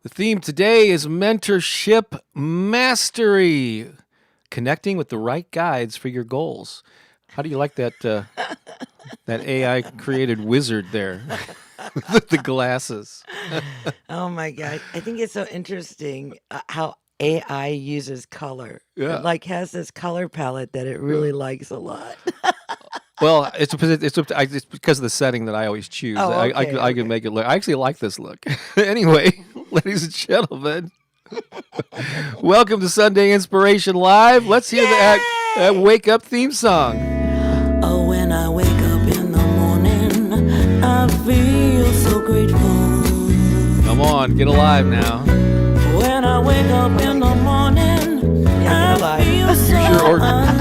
The theme today is Mentorship Mastery, connecting with the right guides for your goals. How do you like that that AI created wizard there with the glasses? Oh my God. I think it's so interesting how AI uses color. Yeah. It like has this color palette that it really likes a lot. Well, it's because of the setting that I always choose. Oh, I okay. can make it look. I actually like this look. Anyway, ladies and gentlemen, welcome to Sunday Inspiration Live. Let's hear that wake up theme song. Oh, when I wake up in the morning, I feel so grateful. Come on, get alive now. When I wake up in the morning, I feel so alive.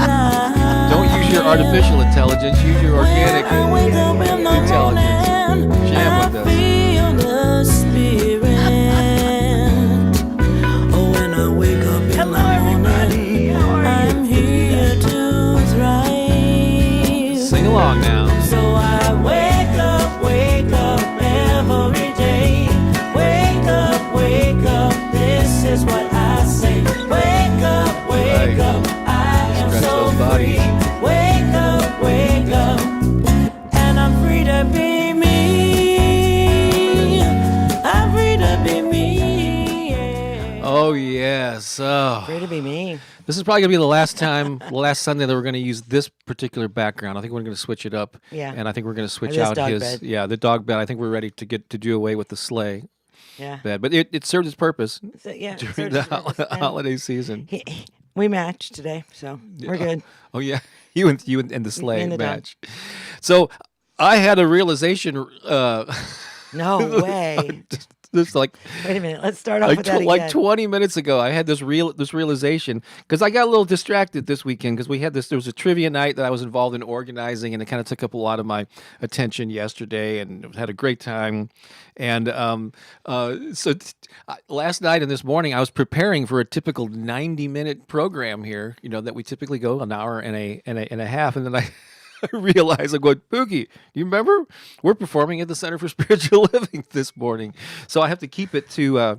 Don't use your artificial intelligence. Use your organic intelligence. Jam with us. Feel the spirit. Oh, when I wake up in the morning, I'm here to thrive. Sing along now. So I wake up every day. Wake up, this is what I say. Wake up, I am Stretch so those bodies. free. Wake up, and I'm free to be me. I'm free to be me. Yeah. Oh yes. Oh. Free to be me. This is probably gonna be the last Sunday that we're gonna use this particular background. I think we're gonna switch it up. Yeah. And I think we're gonna switch this out dog his bed. the dog bed. I think we're ready to do away with the sleigh Yeah. bed. But it served its purpose So, yeah. during the holiday season. We matched today, so we're good. Oh yeah, you and the sleigh and the dog. match. So I had a realization. No way. This like Wait a minute. Let's start off with that again. like 20 minutes ago. I had this realization because I got a little distracted this weekend because there was a trivia night that I was involved in organizing, and it kind of took up a lot of my attention yesterday, and had a great time. And last night and this morning, I was preparing for a typical 90-minute program here. You know that we typically go an hour and a half, and then I realized, I'm going, Pooki, you remember? We're performing at the Center for Spiritual Living this morning. So I have to keep it to,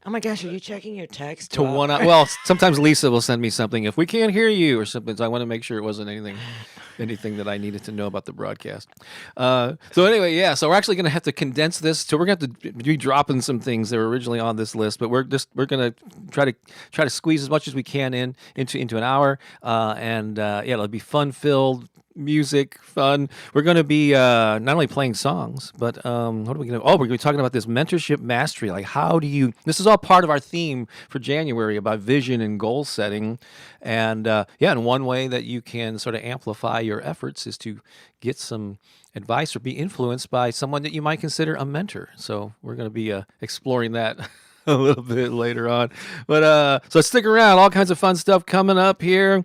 Oh my gosh, are you checking your text? to 1 hour. Well, sometimes Lisa will send me something, if we can't hear you or something. So I want to make sure it wasn't anything that I needed to know about the broadcast. So anyway, yeah. So we're actually going to have to condense this. So we're going to have to be dropping some things that were originally on this list, but we're going to try to squeeze as much as we can into an hour. It'll be fun filled. Music, fun. We're going to be not only playing songs, but what are we going to? Oh, we're going to be talking about this mentorship mastery. Like, how do you? This is all part of our theme for January about vision and goal setting, and and one way that you can sort of amplify your efforts is to get some advice or be influenced by someone that you might consider a mentor. So we're going to be exploring that a little bit later on. But so stick around. All kinds of fun stuff coming up here.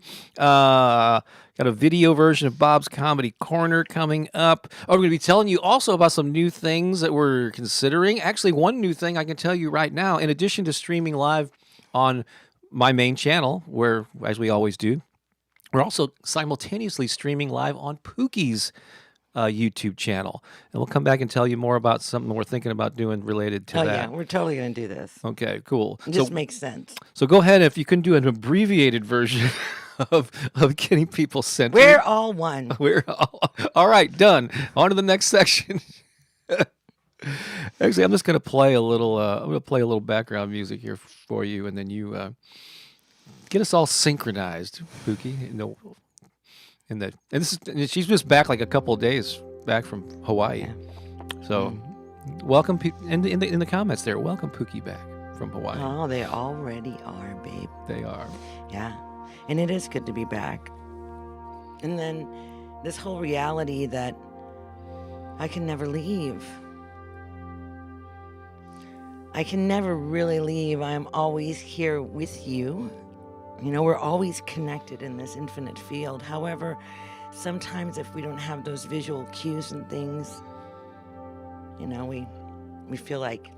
Got a video version of Bob's Comedy Corner coming up. Oh, we're going to be telling you also about some new things that we're considering. Actually, one new thing I can tell you right now, in addition to streaming live on my main channel, where, as we always do, we're also simultaneously streaming live on Pooki's YouTube channel. And we'll come back and tell you more about something we're thinking about doing related to that. Oh yeah, we're totally going to do this. Okay, cool. It just makes sense. So go ahead, if you can do an abbreviated version of getting people sent. We're all one. We're all right. Done. On to the next section. Actually, I'm just going to play a little. I'm going to play a little background music here for you, and then you get us all synchronized, Pooki. And she's just back like a couple of days back from Hawaii. Yeah. So, welcome in the comments there. Welcome Pooki back from Hawaii. Oh, they already are, babe. They are. Yeah. And it is good to be back. And then this whole reality that I can never leave. I can never really leave. I'm always here with you. You know, we're always connected in this infinite field. However, sometimes if we don't have those visual cues and things, you know, we feel like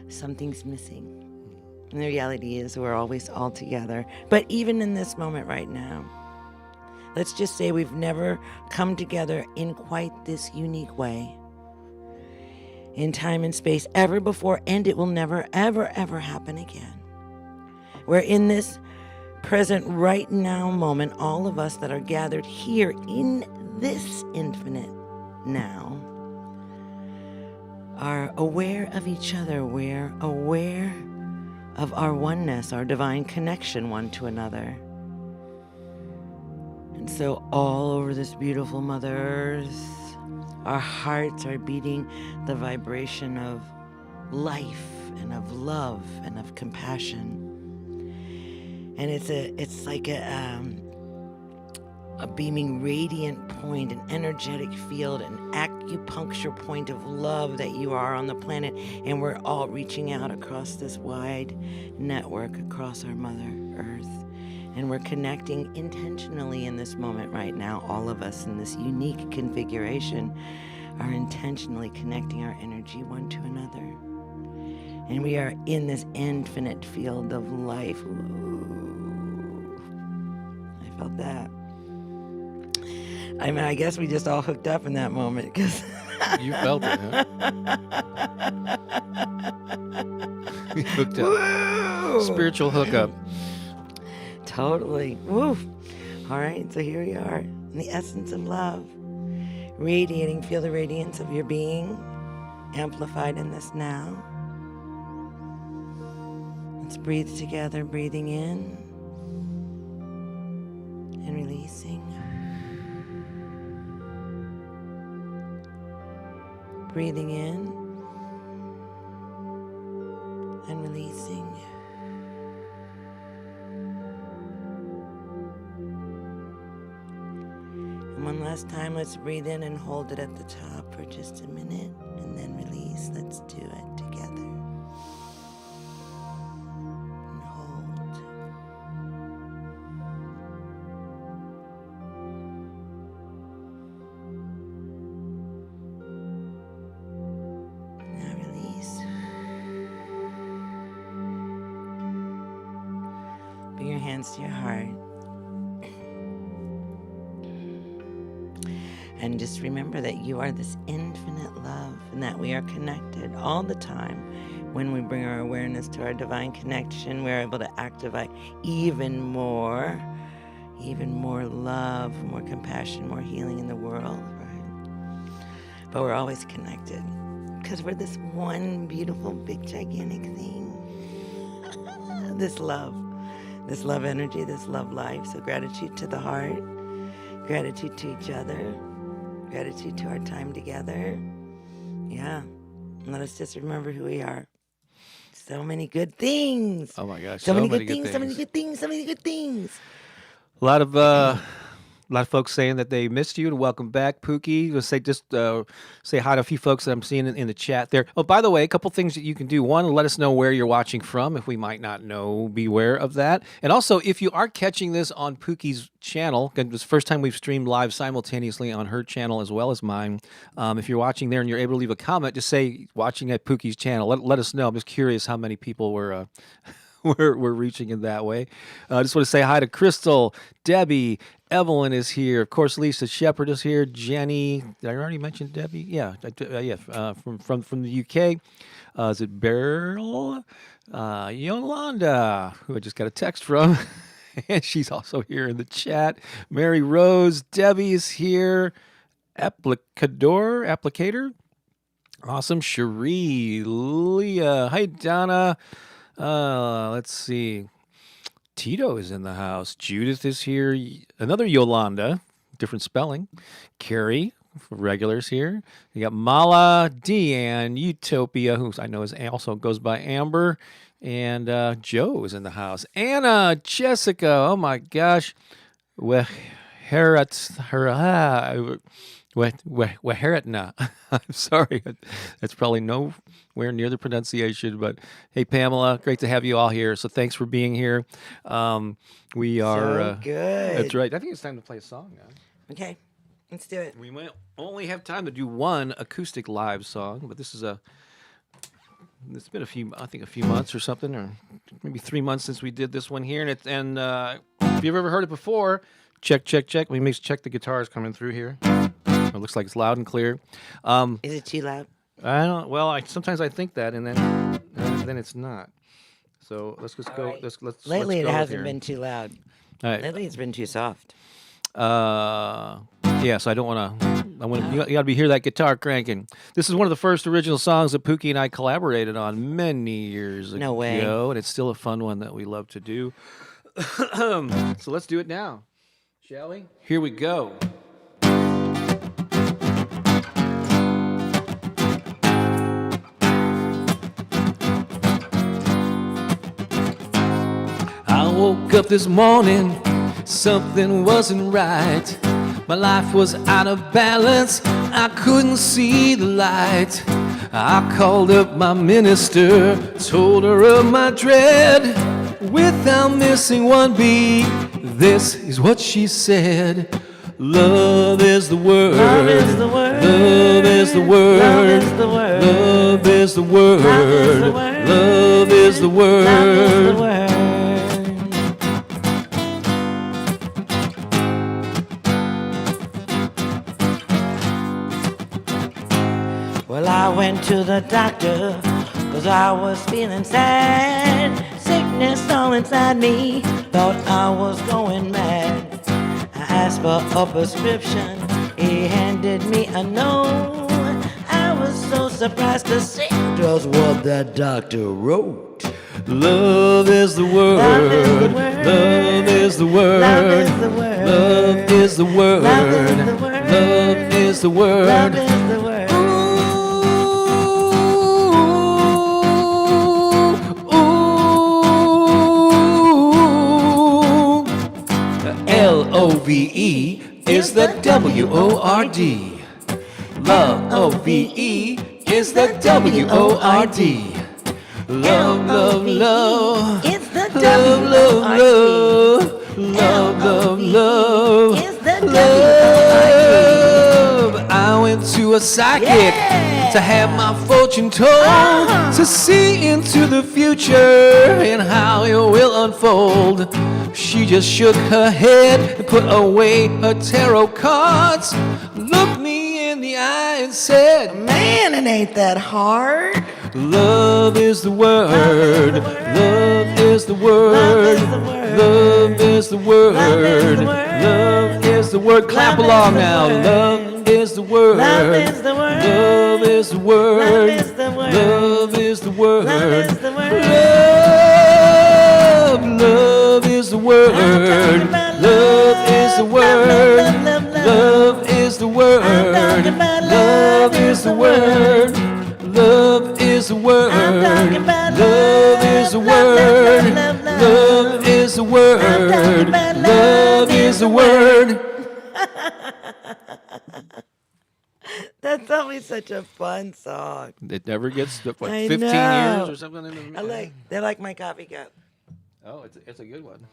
something's missing. And the reality is we're always all together. But even in this moment right now, let's just say we've never come together in quite this unique way. in time and space ever before, and it will never, ever, ever happen again. We're in this present right now moment, all of us that are gathered here in this infinite now are aware of each other. We're aware of our oneness, our divine connection one to another. And so all over this beautiful Mother Earth, our hearts are beating the vibration of life and of love and of compassion. And it's like a beaming radiant point, an energetic field, an acupuncture point of love that you are on the planet. And we're all reaching out across this wide network across our Mother Earth. And we're connecting intentionally in this moment right now. All of us in this unique configuration are intentionally connecting our energy one to another. And we are in this infinite field of life. Ooh, I felt that. I mean, I guess we just all hooked up in that moment because You felt it, huh? We hooked up. Woo! Spiritual hookup. Totally. Woo. All right, so here we are in the essence of love, radiating. Feel the radiance of your being amplified in this now. Let's breathe together, breathing in and releasing. Breathing in and releasing. And one last time, let's breathe in and hold it at the top for just a minute and then release. Let's do it together. And hold. Now release. Bring your hands to your heart. And just remember that you are this infinite love and that we are connected all the time. When we bring our awareness to our divine connection, we're able to activate even more love, more compassion, more healing in the world, right? But we're always connected because we're this one beautiful, big, gigantic thing. This love energy, this love life. So gratitude to the heart, gratitude to each other, gratitude to our time together. Yeah. And let us just remember who we are. So many good things. Oh my gosh, So many good things. So many good things. So many good things. A lot of folks saying that they missed you and welcome back, Pooki. Say hi to a few folks that I'm seeing in the chat there. Oh, by the way, a couple things that you can do. One, let us know where you're watching from. If we might not know, be aware of that. And also, if you are catching this on Pooki's channel, it's the first time we've streamed live simultaneously on her channel as well as mine. If you're watching there and you're able to leave a comment, just say watching at Pooki's channel. Let us know. I'm just curious how many people were we're reaching in that way. I just want to say hi to Crystal, Debbie, Evelyn is here. Of course, Lisa Shepherd is here. Jenny, did I already mention Debbie? Yeah, from the UK. Is it Beryl? Yolanda, who I just got a text from. And she's also here in the chat. Mary Rose, Debbie is here. Applicator. Awesome. Cherie, Leah. Hi, Donna. Let's see. Tito is in the house. Judith is here. Another Yolanda, different spelling. Carrie, regulars here. You got Mala, Deanne, Utopia, who I know also goes by Amber, and Joe is in the house. Anna, Jessica. Oh my gosh. Weheretna. I'm sorry. That's probably nowhere near the pronunciation, but hey, Pamela, great to have you all here. So thanks for being here. We are So good. That's right. I think it's time to play a song now. Okay, let's do it. We might only have time to do one acoustic live song, but this is it's been a few months or something, or maybe 3 months since we did this one here. And if you've ever heard it before, check. Let me check the guitars coming through here. It looks like it's loud and clear. Is it too loud? I don't. Well, sometimes I think that, and then it's not. So let's just All go. right. Let's Lately, it go hasn't here. been too loud. All right. Lately, it's been too soft. Yeah, so I don't want to. You got to be hear that guitar cranking. This is one of the first original songs that Pookie and I collaborated on many years ago, No way. and it's still a fun one that we love to do. So let's do it now, shall we? Here we go. I woke up this morning, something wasn't right. My life was out of balance, I couldn't see the light. I called up my minister, told her of my dread. Without missing one beat, this is what she said. Love is the word. Love is the word. Love is the word. Love is the word. Love is the word. Love is the word. Love is the word. Love is the word. Well, I went to the doctor, 'cause I was feeling sad. Sickness all inside me, thought I was going mad. I asked for a prescription, he handed me a note. I was so surprised to see just what that doctor wrote. Love is the word. Love is the word. Love is the word. Love is the word. Love is the word. Love is the word. Love is the word. Love is the word. Love is the W-O-R-D. Love is the W-O-R-D. Love, love, love. It's the Love, love, W-O-R-D. love. Love, love, love. It's the Love. I went to a psychic Yeah. to have my fortune told, to see into the future and how it will unfold. She just shook her head and put away her tarot cards, looked me in the eye and said, Man, it ain't that hard. love is the word. Love is the word. Love is the word. Love is the word. Clap along now. Love is the word. Love is the word. Love is the word. Love is the word. Love is the word. Love is the word. Love is the word. Love is the word. Love is the word. Love is the word. Love is the word. Love is the word. Love is the word. Love is the word. That's always such a fun song. It never gets, what, I 15 know. years or something? They're like my coffee cup. Oh, it's a good one.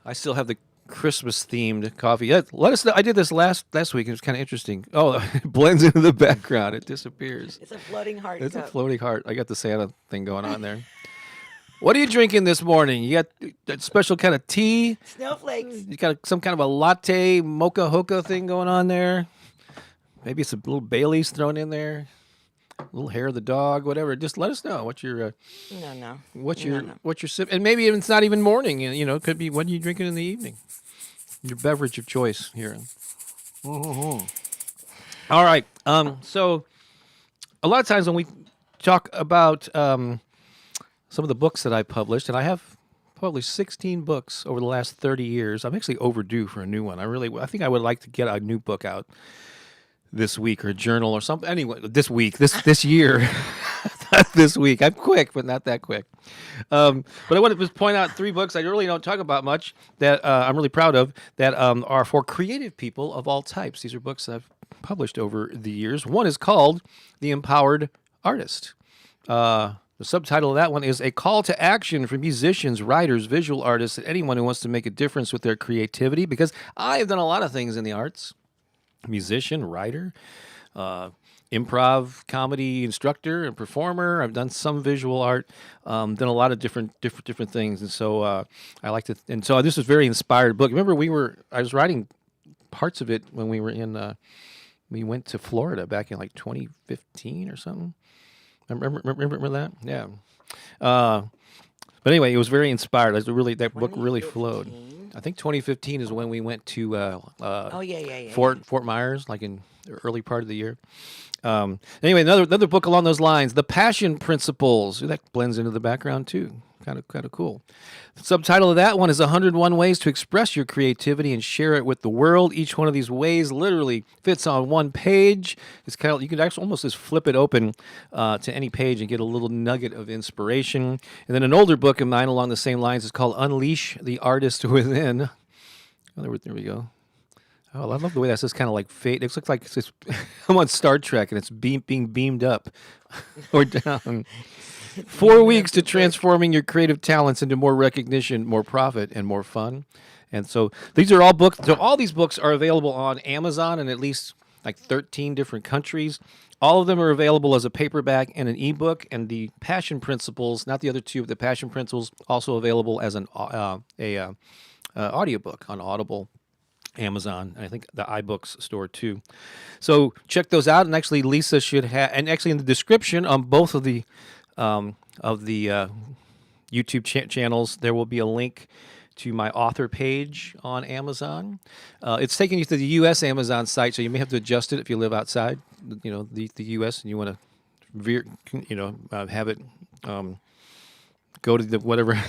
I still have the Christmas themed coffee. Yeah, let us know. I did this last week. It was kind of interesting. Oh, it blends into the background. It disappears. It's a floating heart It's a cup. floating heart. I got the Santa thing going on there. What are you drinking this morning? You got that special kind of tea? Snowflakes. You got some kind of a latte mocha hoka thing going on there? Maybe it's a little Bailey's thrown in there. A little hair of the dog, whatever. Just let us know what your No. what your No. what your sip, and maybe it's not even morning. You know, it could be what are you drinking in the evening. Your beverage of choice here. All right. So a lot of times when we talk about some of the books that I published, and I have published 16 books over the last 30 years. I'm actually overdue for a new one. I think I would like to get a new book out this week, or a journal or something. Anyway, this year, not this week. I'm quick, but not that quick. But I wanted to point out 3 books I really don't talk about much that I'm really proud of, that are for creative people of all types. These are books that I've published over the years. One is called The Empowered Artist. The subtitle of that one is A Call to Action for Musicians, Writers, Visual Artists, and anyone who wants to make a difference with their creativity, because I have done a lot of things in the arts. Musician, writer, improv, comedy instructor, and performer. I've done some visual art, done a lot of different things, and so I like to. And so this was a very inspired book. Remember, I was writing parts of it when we were in We went to Florida back in like 2015 or something. Remember that? Yeah. Uh, but anyway, it was very inspired. That book really flowed. 2015. I think 2015 is when we went to Oh yeah. Fort Myers, like in the early part of the year. Anyway, another book along those lines, The Passion Principles. That blends into the background too. Kind of cool. The subtitle of that one is 101 Ways to Express Your Creativity and Share It with the World. Each one of these ways literally fits on one page. It's kind of, you can actually almost just flip it open to any page and get a little nugget of inspiration. And then an older book of mine along the same lines is called Unleash the Artist Within. Oh, there we go. Oh, I love the way that's just kind of like fate. It looks like it's just, I'm on Star Trek and it's being beamed up or down. 4 weeks to transforming your creative talents into more recognition, more profit, and more fun. And so these are all books. So all these books are available on Amazon in at least like 13 different countries. All of them are available as a paperback and an ebook. And the Passion Principles, not the other two, but the Passion Principles, also available as an audiobook on Audible, Amazon, and I think the iBooks store too. So check those out. And actually, Lisa should have, and actually in the description on both of the YouTube channels, there will be a link to my author page on Amazon. It's taking you to the U.S. Amazon site, so you may have to adjust it if you live outside, the U.S. and you want to have it go to the whatever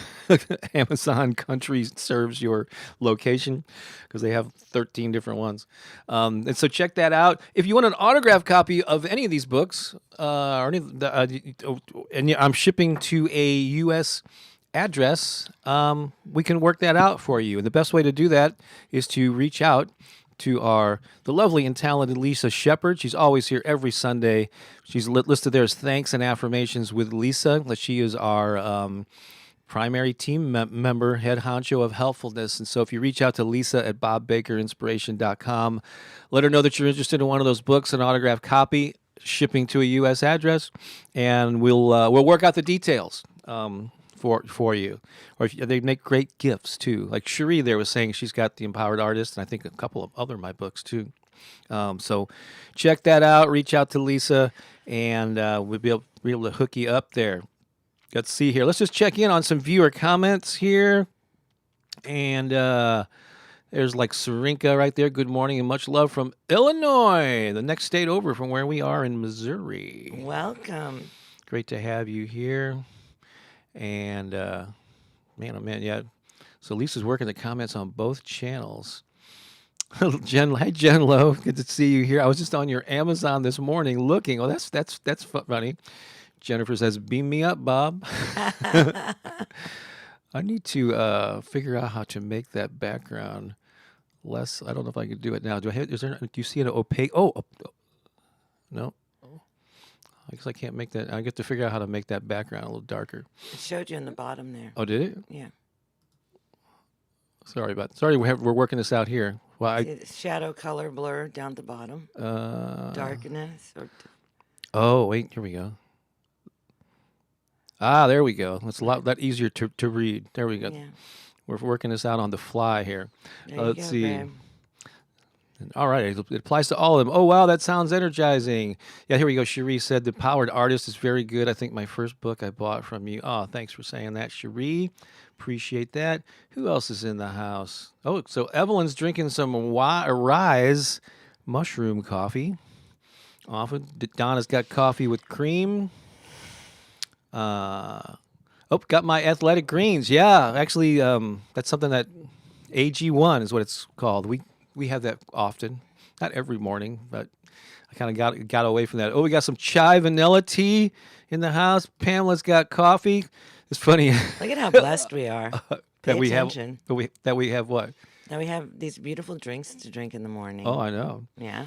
Amazon country serves your location, because they have 13 different ones. And so check that out. If you want an autographed copy of any of these books, or any of and I'm shipping to a U.S. address, we can work that out for you. And the best way to do that is to reach out to the lovely and talented Lisa Shepard. She's always here every Sunday. She's listed there as Thanks and Affirmations with Lisa. She is our primary team member, head honcho of helpfulness. And so if you reach out to Lisa at bobbakerinspiration.com, let her know that you're interested in one of those books, an autographed copy, shipping to a U.S. address, and we'll work out the details for you. Or they make great gifts too. Like Cherie there was saying, she's got The Empowered Artist, and I think a couple of other my books too. So check that out. Reach out to Lisa, and we'll be able to hook you up there. Let's see here. Let's just check in on some viewer comments here. And there's like Sarinka right there. Good morning and much love from Illinois, the next state over from where we are in Missouri. Welcome. Great to have you here. And man, oh man, yeah. So Lisa's working the comments on both channels. Hi Jen Lowe, good to see you here. I was just on your Amazon this morning looking. Oh, that's funny. Jennifer says, "Beam me up, Bob." I need to figure out how to make that background less. I don't know if I can do it now. Do you see an opaque? No. I guess I can't make that. I get to figure out how to make that background a little darker. It showed you in the bottom there. Oh, did it? Yeah. Sorry, we're working this out here. Well, See the shadow color blur down at the bottom. Darkness. Oh, wait. Here we go. There we go. It's a lot easier to read. There we go. Yeah. We're working this out on the fly here. Let's see. Babe. All right, it applies to all of them. Oh, wow, that sounds energizing. Yeah, here we go. Cherie said, The Empowered Artist is very good. I think my first book I bought from you. Oh, thanks for saying that, Cherie. Appreciate that. Who else is in the house? Oh, so Evelyn's drinking some Rise mushroom coffee. Often. Donna's got coffee with cream. Got my athletic greens. Yeah, actually, that's something that AG1 is what it's called. We have that often, not every morning, but I kind of got away from that. Oh, we got some chai vanilla tea in the house. Pamela's got coffee. It's funny. Look at how blessed we are. Pay attention. That we have what? That we have these beautiful drinks to drink in the morning. Oh, I know. Yeah.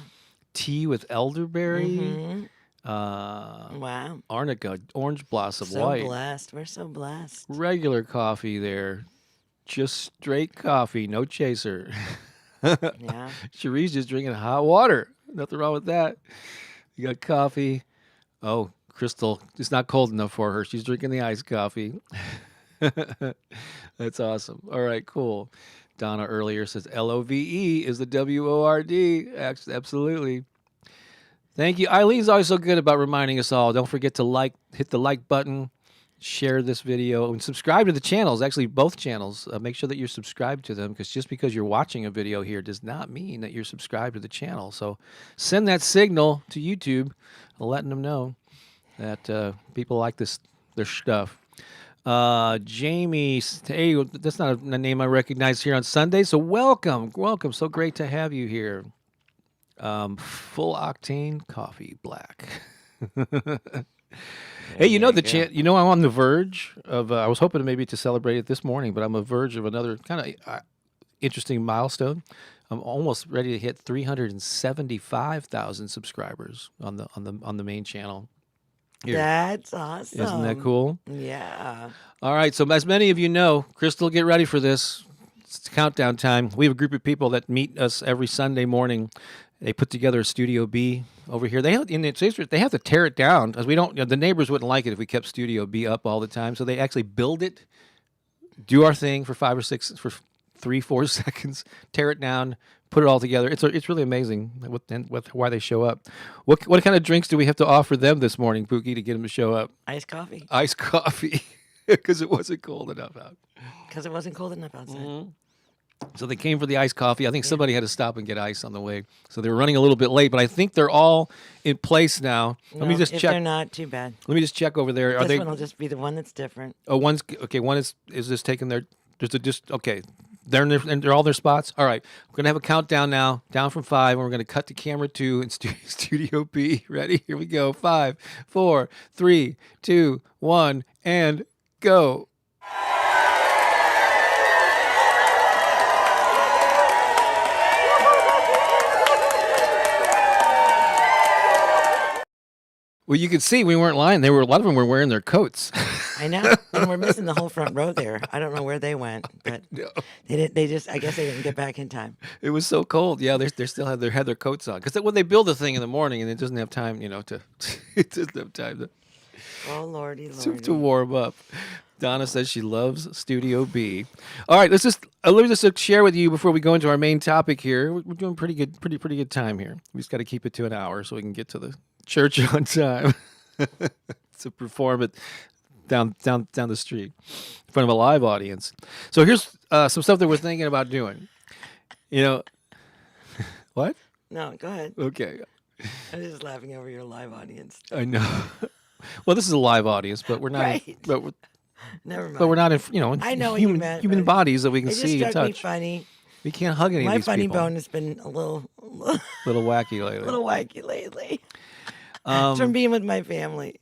Tea with elderberry. Mm-hmm. Wow. Arnica, orange blossom So white. blessed. We're so blessed. Regular coffee there. Just straight coffee, no chaser. Yeah. Cherie's just drinking hot water. Nothing wrong with that. You got coffee. Oh, Crystal, it's not cold enough for her. She's drinking the iced coffee. That's awesome. All right, cool. Donna earlier says LOVE is the WORD. Absolutely. Thank you. Eileen's always so good about reminding us all. Don't forget to hit the like button, share this video, and subscribe to the channels. Actually, both channels. Make sure that you're subscribed to them, because just because you're watching a video here does not mean that you're subscribed to the channel. So send that signal to YouTube, letting them know that people like their stuff. Jamie, hey, that's not a name I recognize here on Sunday. So welcome. So great to have you here. Full octane coffee, black. Hey, you know I'm on the verge of. I was hoping maybe to celebrate it this morning, but I'm on the verge of another kind of interesting milestone. I'm almost ready to hit 375,000 subscribers on the main channel. Here. That's awesome. Isn't that cool? Yeah. All right. So as many of you know, Crystal, get ready for this. It's countdown time. We have a group of people that meet us every Sunday morning. They put together a Studio B over here. They have to tear it down, because we don't. The neighbors wouldn't like it if we kept Studio B up all the time. So they actually build it, do our thing for 3-4 seconds, tear it down, put it all together. It's really amazing why they show up. What kind of drinks do we have to offer them this morning, Pookie, to get them to show up? Iced coffee. Iced coffee, because it wasn't cold enough out. Because it wasn't cold enough outside. Mm-hmm. So they came for the iced coffee. I think somebody had to stop and get ice on the way. So they were running a little bit late, but I think they're all in place now. Let me just check. They're not, too bad. Let me just check over there. This one will just be the one that's different. Oh, one's okay. One is just taking their okay. They're all in their spots. All right, we're gonna have a countdown now, down from 5, and we're gonna cut to camera 2 in Studio B. Ready? Here we go. 5, 4, 3, 2, 1, and go. Well, you could see we weren't lying. A lot of them were wearing their coats. I know, and we're missing the whole front row there. I don't know where they went, but they did. I guess they didn't get back in time. It was so cold. Yeah, they still had their coats on, because when they build a thing in the morning and it doesn't have time, to it doesn't have time to. Oh lordy. To warm up. Donna says she loves Studio B. All right, let me just share with you before we go into our main topic here. We're doing pretty good time here. We just got to keep it to an hour so we can get to the church on time to perform it down the street in front of a live audience. So here's some stuff that we're thinking about doing. What? No, go ahead. Okay. I was just laughing over your live audience. I know. Well, this is a live audience, but we're not. Right. Never mind. But we're not in, I know human bodies that we can see and touch. Me funny. We can't hug any of these funny people. bone has been a little wacky lately. From being with my family.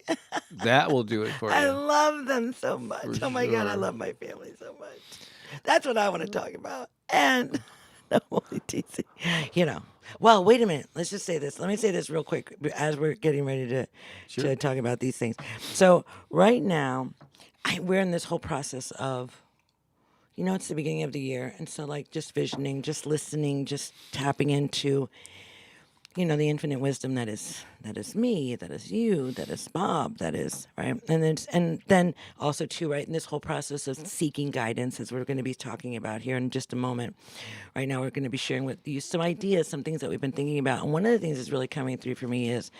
That will do it for you. I love them so much. Oh my God, I sure. love my family so much. That's what I want to talk about. And no, only teasing. Well, wait a minute. Let's just say this. Let me say this real quick as we're getting ready to talk about these things. So right now, we're in this whole process of, it's the beginning of the year. And so just visioning, just listening, just tapping into, the infinite wisdom that is me, that is you, that is Bob, that is, right? And then also too, right, in this whole process of seeking guidance, as we're going to be talking about here in just a moment. Right now, we're going to be sharing with you some ideas, some things that we've been thinking about. And one of the things that's really coming through for me is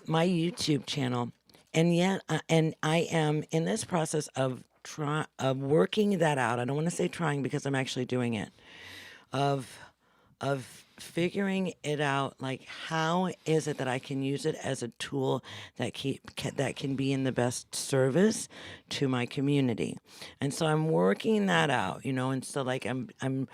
my YouTube channel. And and I am in this process of working that out. I don't want to say trying, because I'm actually doing it. Of figuring it out, how is it that I can use it as a tool that can be in the best service to my community. And so I'm working that out, and so I'm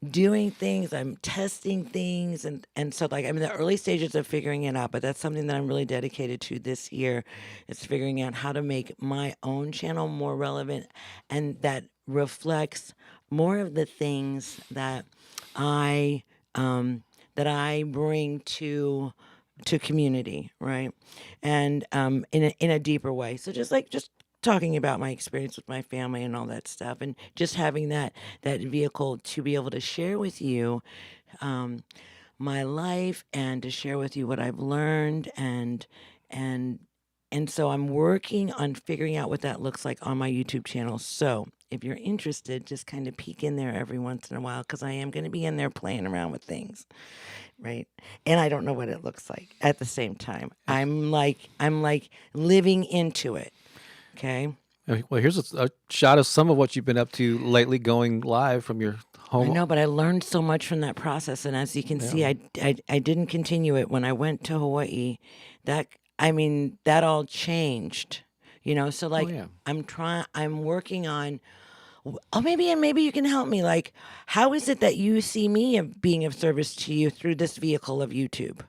doing things, I'm testing things, and so I'm in the early stages of figuring it out, but that's something that I'm really dedicated to this year, is figuring out how to make my own channel more relevant, and that reflects more of the things that I bring to community, right? And in a deeper way. So just talking about my experience with my family and all that stuff, and just having that vehicle to be able to share with you my life, and to share with you what I've learned, and so I'm working on figuring out what that looks like on my YouTube channel. So if you're interested, just kind of peek in there every once in a while, because I am going to be in there playing around with things. right? And I don't know what it looks like at the same time. I'm like living into it. Okay. Well, here's a shot of some of what you've been up to lately, going live from your I home. know, but I learned so much from that process, and as you can see, I didn't continue it when I went to Hawaii. That I mean, that all changed, you know. So like, Yeah. I'm working on. Oh, maybe you can help me. Like, how is it that you see me of being of service to you through this vehicle of YouTube?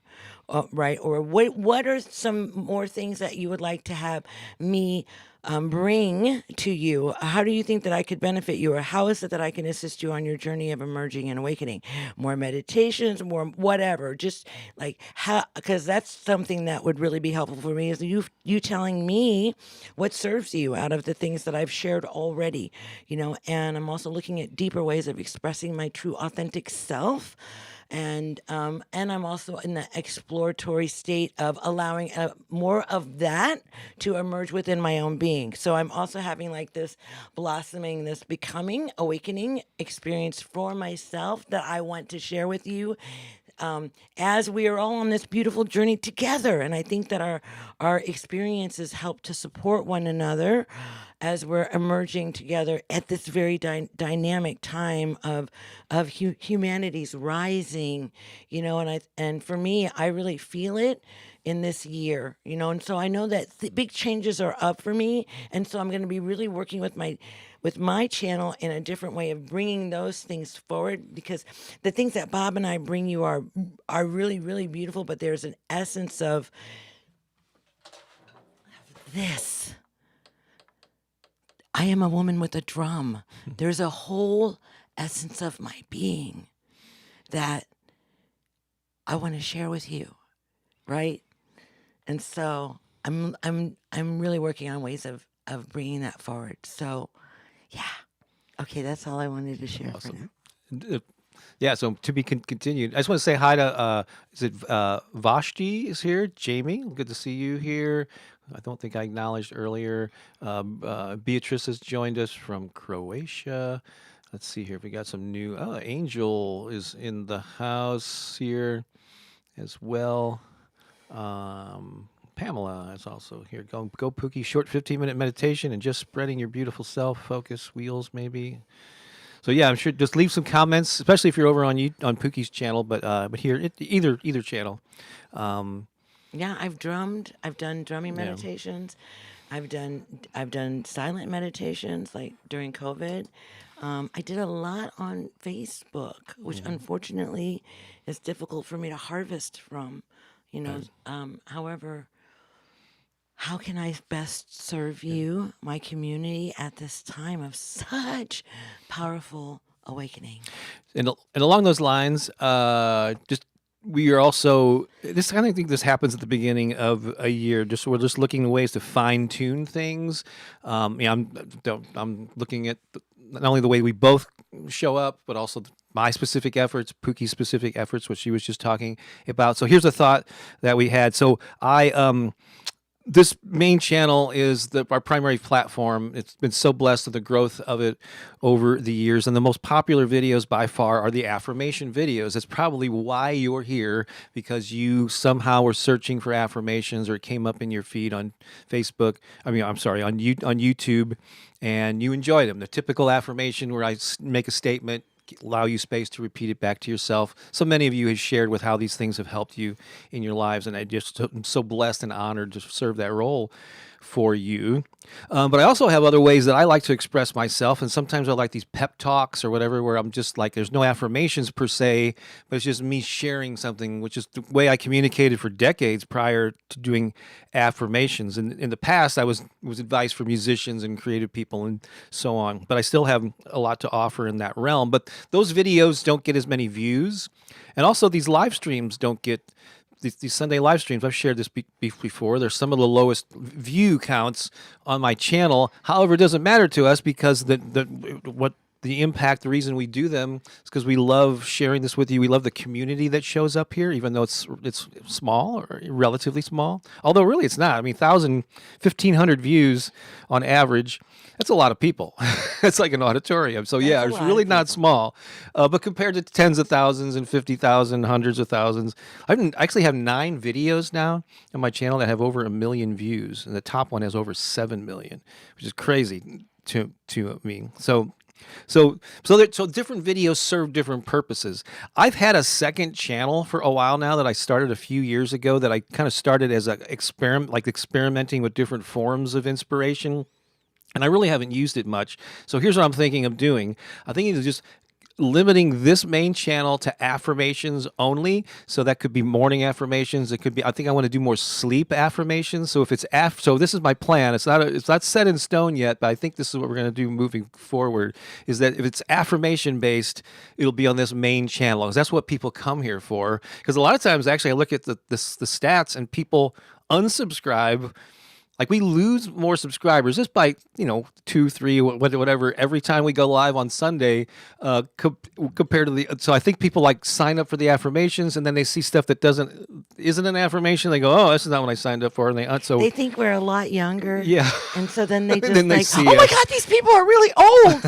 Right? Or what are some more things that you would like to have me bring to you? How do you think that I could benefit you? Or how is it that I can assist you on your journey of emerging and awakening? More meditations, more whatever. Just like how, because that's something that would really be helpful for me, is you telling me what serves you out of the things that I've shared already, you know. And I'm also looking at deeper ways of expressing my true authentic self, and I'm also in the exploratory state of allowing more of that to emerge within my own being. So I'm also having like this blossoming, this becoming, awakening experience for myself that I want to share with you, as we are all on this beautiful journey together. And I think that our experiences help to support one another as we're emerging together at this very dynamic time of humanity's rising, you know. And for me, I really feel it in this year, you know. And so I know that big changes are up for me, and so I'm going to be really working with my channel in a different way of bringing those things forward, because the things that Bob and I bring you are really, really beautiful, but there's an essence of this. I am a woman with a drum. There's a whole essence of my being that I want to share with you, right? And so I'm really working on ways of bringing that forward. So, yeah. Okay, that's all I wanted to share for now. Awesome. Yeah, so to be continued. I just want to say hi to is it Vashti is here? Jamie, good to see you here. I don't think I acknowledged earlier. Beatrice has joined us from Croatia. Let's see here if we got some new. Oh, Angel is in the house here as well. Pamela is also here. Go Pookie, short 15-minute meditation and just spreading your beautiful self. Focus wheels, maybe. So yeah, I'm sure. Just leave some comments, especially if you're over on Pookie's channel, but here either channel. Yeah, I've drummed. I've done drumming Yeah. meditations. I've done silent meditations like during COVID. I did a lot on Facebook, which unfortunately is difficult for me to harvest from. You know, however, how can I best serve you, my community, at this time of such powerful awakening? And along those lines, just we are also this kind of think this happens at the beginning of a year. Just we're just looking at ways to fine tune things. Yeah, I'm looking at not only the way we both show up, but also my specific efforts, Pookie's specific efforts, which she was just talking about. So here's a thought that we had. So this main channel is our primary platform. It's been so blessed with the growth of it over the years. And the most popular videos by far are the affirmation videos. That's probably why you're here, because you somehow were searching for affirmations or it came up in your feed on Facebook. I'm sorry, on YouTube, and you enjoyed them. The typical affirmation where I make a statement, allow you space to repeat it back to yourself. So many of you have shared with how these things have helped you in your lives, and I'm so blessed and honored to serve that role for you. But I also have other ways that I like to express myself, and sometimes I like these pep talks or whatever, where I'm just like, there's no affirmations per se, but it's just me sharing something, which is the way I communicated for decades prior to doing affirmations. And in the past, I was advice for musicians and creative people and so on, but I still have a lot to offer in that realm. But those videos don't get as many views, and also these live streams don't get these Sunday live streams. I've shared this before. They're some of the lowest view counts on my channel. However, it doesn't matter to us, because what the impact, the reason we do them is because we love sharing this with you. We love the community that shows up here, even though it's small or relatively small. Although really it's not. I mean, 1,500 views on average. That's a lot of people. It's like an auditorium. So yeah, That's a it's lot really of not people. small. But compared to tens of thousands and 50,000, hundreds of thousands, I actually have 9 videos now on my channel that have over 1 million views, and the top one has over 7 million, which is crazy to me. So different videos serve different purposes. I've had a second channel for a while now that I started a few years ago that I kind of started as a experiment, like experimenting with different forms of inspiration. And I really haven't used it much. So here's what I'm thinking of doing. I'm thinking of just limiting this main channel to affirmations only. So that could be morning affirmations. It could be, I think I want to do more sleep affirmations. So if it's so this is my plan. It's not set in stone yet, but I think this is what we're going to do moving forward, is that if it's affirmation based, it'll be on this main channel, because that's what people come here for. Because a lot of times actually I look at the stats and people unsubscribe. Like, we lose more subscribers just by, 2, 3, whatever, every time we go live on Sunday, compared to so I think people like sign up for the affirmations, and then they see stuff that isn't an affirmation. They go, oh, this is not what I signed up for. And They think we're a lot younger. yeah. And so then they And just then they like, see oh my us. God, these people are really old.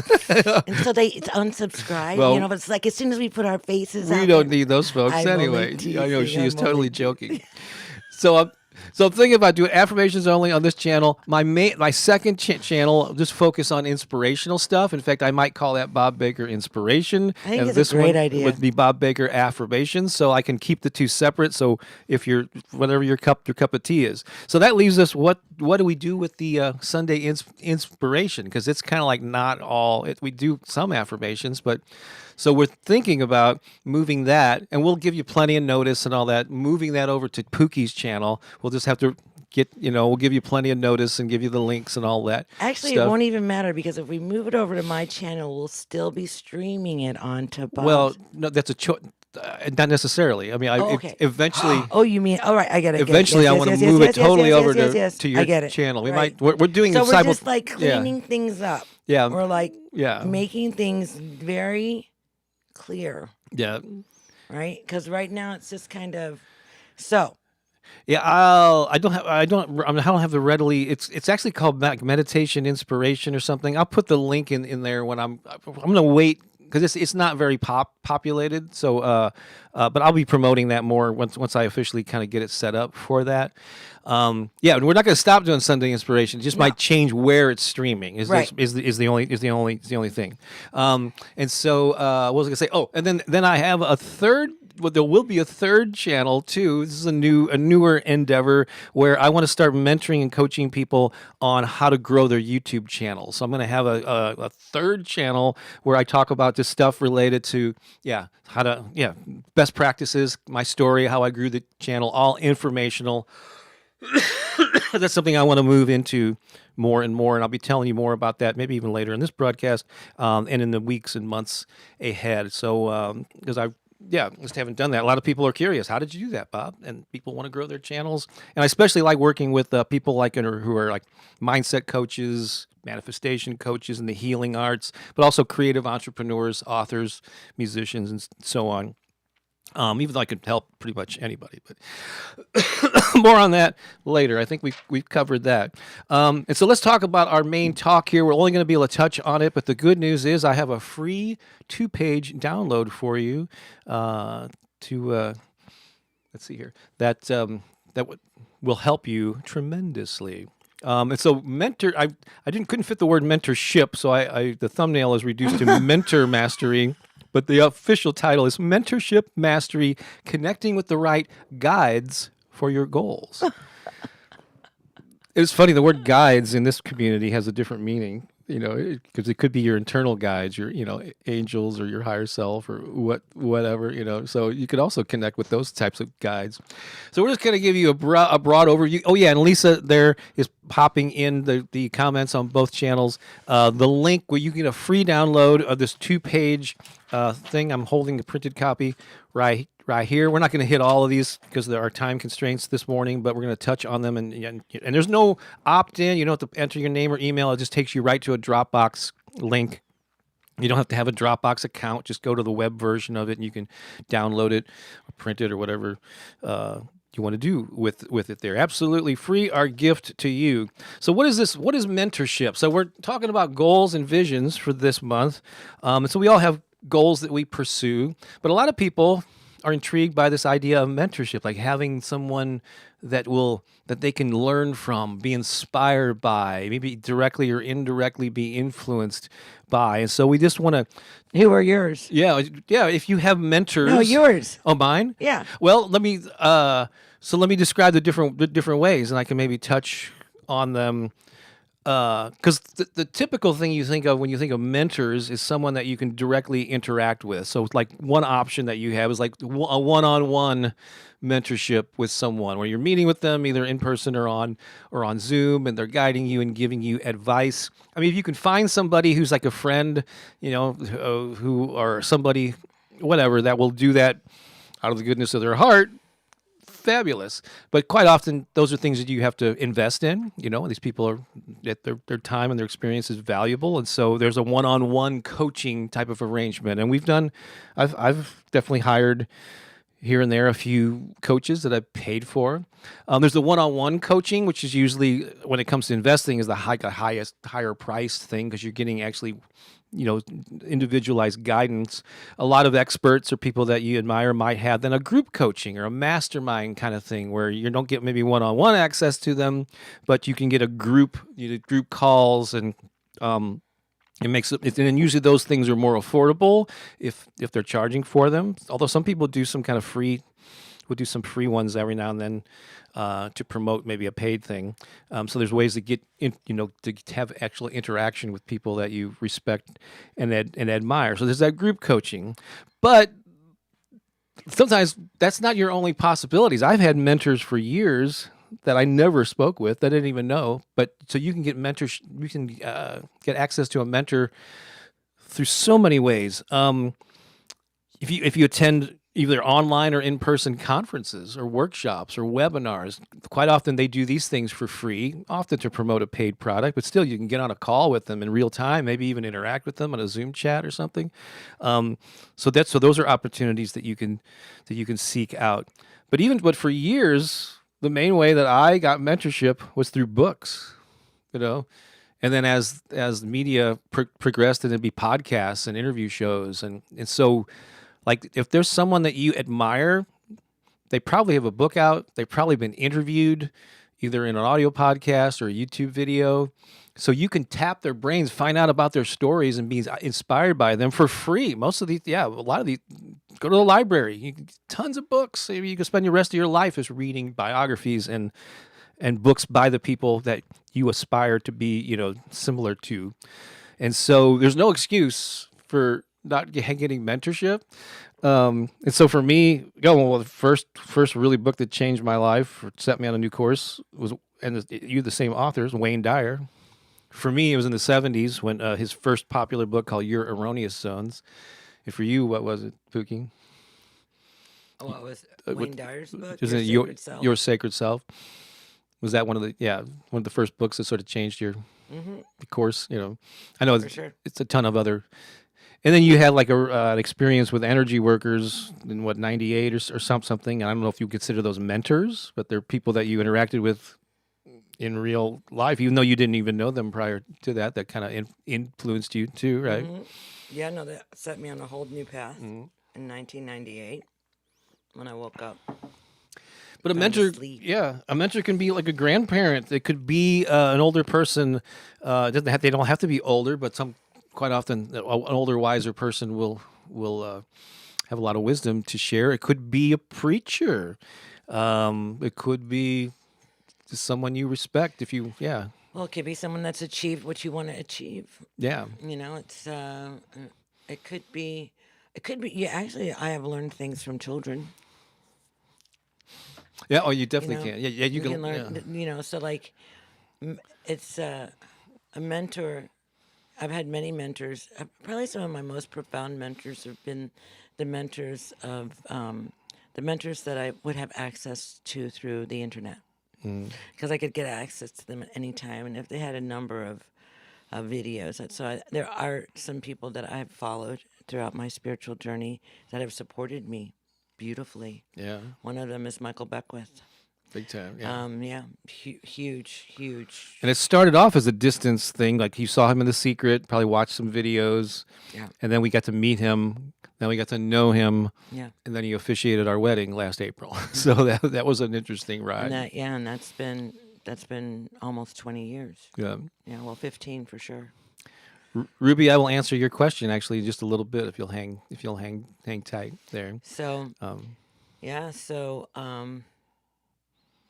And so it's unsubscribe. Well, but it's like as soon as we put our faces out We don't there, need those folks I'm only anyway. I know teasing, she is I'm totally only- joking. So I'm thinking about doing affirmations only on this channel. My second channel just focus on inspirational stuff. In fact, I might call that Bob Baker Inspiration. I think and it's a this great one idea. would be Bob Baker Affirmations, so I can keep the two separate. So if you're whatever your cup of tea is, so that leaves us what do we do with the Sunday inspiration? Because it's kind of like not all. We do some affirmations, but. So we're thinking about moving that, and we'll give you plenty of notice and all that, moving that over to Pooki's channel. We'll just have to we'll give you plenty of notice and give you the links and all that Actually, stuff. it won't even matter because if we move it over to my channel, we'll still be streaming it onto Bob's. Well, no, that's a choice. Not necessarily. I mean, okay. Eventually, Oh, you mean? All right, I get it. eventually, I want to move it totally over to your I get it. channel. We Right. might. We're doing So it we're just like yeah. cleaning things up. Yeah. We're like Yeah. making things very clear, Yeah. right? Because right now it's just kind of so. Yeah, I don't have the readily. It's actually called meditation inspiration or something. I'll put the link in there when I'm gonna wait because it's not very populated. So, but I'll be promoting that more once I officially kind of get it set up for that. Yeah, and we're not going to stop doing Sunday inspiration. It just might change where it's streaming. Is Right. the only thing. And so what was I going to say? Oh, and then I have a third. Well, there will be a third channel too. This is a newer endeavor where I want to start mentoring and coaching people on how to grow their YouTube channel. So I'm going to have a third channel where I talk about this stuff related to best practices, my story, how I grew the channel, all informational. That's something I want to move into more and more, and I'll be telling you more about that maybe even later in this broadcast and in the weeks and months ahead. So because I just haven't done that. A lot of people are curious. How did you do that, Bob? And people want to grow their channels. And I especially like working with people who are like mindset coaches, manifestation coaches in the healing arts, but also creative entrepreneurs, authors, musicians, and so on. Even though I could help pretty much anybody, but more on that later. I think we've covered that. And so let's talk about our main talk here. We're only going to be able to touch on it, but the good news is I have a free 2-page download for you let's see here, that will help you tremendously. And so I couldn't fit the word mentorship, so the thumbnail is reduced to Mentor Mastery. But the official title is Mentorship Mastery, Connecting with the Right Guides for Your Goals. It's funny, the word guides in this community has a different meaning, because it could be your internal guides, your, angels or your higher self or whatever, so you could also connect with those types of guides. So we're just going to give you a broad overview. Oh yeah, and Lisa there is popping in the comments on both channels. The link where you get a free download of this 2-page thing. I'm holding the printed copy right here. We're not going to hit all of these because there are time constraints this morning, but we're going to touch on them. And there's no opt-in. You don't have to enter your name or email. It just takes you right to a Dropbox link You don't have to have a Dropbox account. Just go to the web version of it, and you can download it or print it or whatever you want to do with it there. Absolutely free, our gift to you. So what is this? What is mentorship? So we're talking about goals and visions for this month. And so we all have goals that we pursue, but a lot of people are intrigued by this idea of mentorship, like having someone that they can learn from, be inspired by, maybe directly or indirectly be influenced by. And so we just want to, Who are yours? yeah, if you have mentors. No, yours. Oh, mine? Yeah. Well, let me describe the different ways, and I can maybe touch on them. Because the typical thing you think of when you think of mentors is someone that you can directly interact with. So like one option that you have is like a one-on-one mentorship with someone where you're meeting with them either in person or on Zoom, and they're guiding you and giving you advice. I mean, if you can find somebody who's like a friend, who or somebody, whatever, that will do that out of the goodness of their heart, fabulous. But quite often those are things that you have to invest in. These people are, their time and their experience is valuable, and so there's a one-on-one coaching type of arrangement. And I've definitely hired here and there a few coaches that I've paid for. There's the one-on-one coaching, which is usually, when it comes to investing, is the higher price thing, because you're getting actually individualized guidance. A lot of experts or people that you admire might have then a group coaching or a mastermind kind of thing, where you don't get maybe one-on-one access to them, but you can get a group, group calls, and it makes it, and usually those things are more affordable if they're charging for them. Although some people do some kind of free, would do some free ones every now and then to promote maybe a paid thing. So there's ways to get to have actual interaction with people that you respect and admire. So there's that group coaching, but sometimes that's not your only possibilities. I've had mentors for years that I never spoke with, that I didn't even know. But so you can get mentors, you can get access to a mentor through so many ways. If you attend either online or in-person conferences or workshops or webinars, quite often they do these things for free, often to promote a paid product, but still you can get on a call with them in real time, maybe even interact with them on a Zoom chat or something. So those are opportunities that you can seek out. But for years, the main way that I got mentorship was through books, and then as media progressed, and it'd be podcasts and interview shows, and so, like, if there's someone that you admire, they probably have a book out, they've probably been interviewed either in an audio podcast or a YouTube video, so you can tap their brains, find out about their stories, and be inspired by them for free. Most of these, a lot of these, go to the library, tons of books. Maybe you can spend the rest of your life as reading biographies and books by the people that you aspire to be, similar to. And so there's no excuse for not getting mentorship. And so for me, the first really book that changed my life, or set me on a new course, was, and you're the same authors, Wayne Dyer. For me, it was in the 70s when his first popular book called Your Erroneous Zones. And for you, what was it, Pooki? What was Wayne Dyer's book? Was it Your Sacred Self? Was that one of the first books that sort of changed your course? I know it's a ton of other. And then you had like an experience with energy workers in 98 or something. And I don't know if you consider those mentors, but they're people that you interacted with in real life, even though you didn't even know them prior to that kind of influenced you too, right? Mm-hmm. Yeah, no, that set me on a whole new path in 1998 when I woke up. But a mentor can be like a grandparent. It could be an older person. They don't have to be older, but quite often an older, wiser person will have a lot of wisdom to share. It could be a preacher. It could be someone you respect. Well, it could be someone that's achieved what you want to achieve. Yeah. It's it could be. Yeah, actually, I have learned things from children. Yeah. Oh, you definitely can. Yeah. You can learn. Yeah. So like, it's a mentor. I've had many mentors. Probably some of my most profound mentors have been the mentors that I would have access to through the internet, because I could get access to them at any time. And if they had a number of videos. There are some people that I've followed throughout my spiritual journey that have supported me beautifully. Yeah. One of them is Michael Beckwith. Big time. Yeah. Huge. And it started off as a distance thing. Like you saw him in The Secret, probably watched some videos. Yeah. And then we got to meet him. Then we got to know him. Yeah. And then he officiated our wedding last April. So that was an interesting ride. And that's been almost 20 years. Yeah. Yeah, well, 15 for sure. Ruby, I will answer your question actually just a little bit if you'll hang tight there. So,